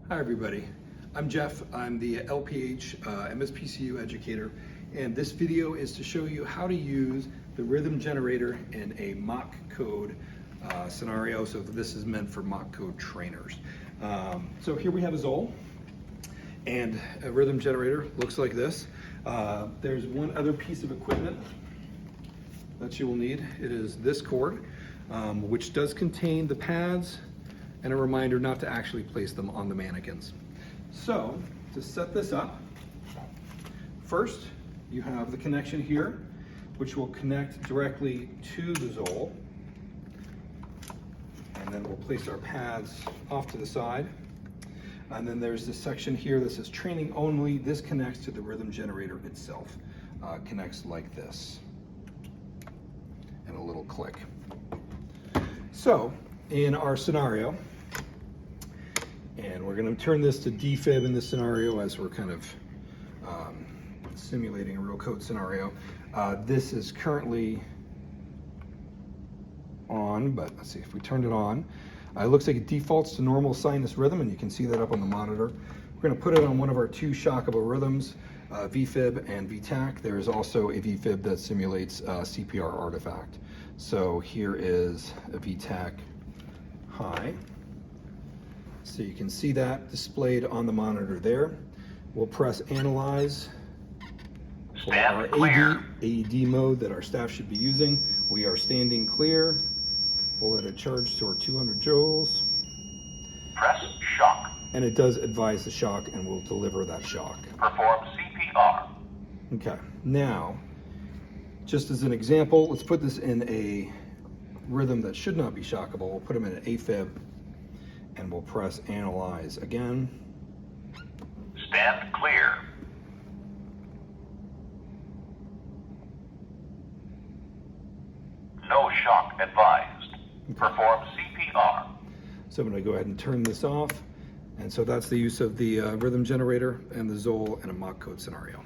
Hi everybody, I'm Jeff. I'm the LPH MSPCU educator, and this video is to show you how to use the rhythm generator in a mock code scenario. So this is meant for mock code trainers. So here we have a Zoll, and a rhythm generator looks like this. There's one other piece of equipment that you will need. It is this cord, which does contain the pads and a reminder not to actually place them on the mannequins. So to set this up, first you have the connection here, which will connect directly to the Zoll, and then we'll place our pads off to the side. And then there's this section here that says training only. This connects to the rhythm generator itself. Connects like this, and a little click. So in our scenario, and we're going to turn this to defib in this scenario as we're kind of simulating a real code scenario. This is currently on, but let's see if we turned it on. It looks like it defaults to normal sinus rhythm, and you can see that up on the monitor. We're going to put it on one of our two shockable rhythms, VFib and VTAC. There is also a VFib that simulates CPR artifact. So here is a VTAC high. So you can see that displayed on the monitor there. We'll press analyze for our AED mode that our staff should be using. We are standing clear. We'll let it charge to our 200 joules. Press shock. And it does advise the shock and will deliver that shock. Perform CPR. Okay, now, just as an example, let's put this in a rhythm that should not be shockable. We'll put them in an AFib, and we'll press analyze again. Stand clear. No shock advised. Perform CPR. So I'm going to go ahead and turn this off. And so that's the use of the rhythm generator and the Zoll in a mock code scenario.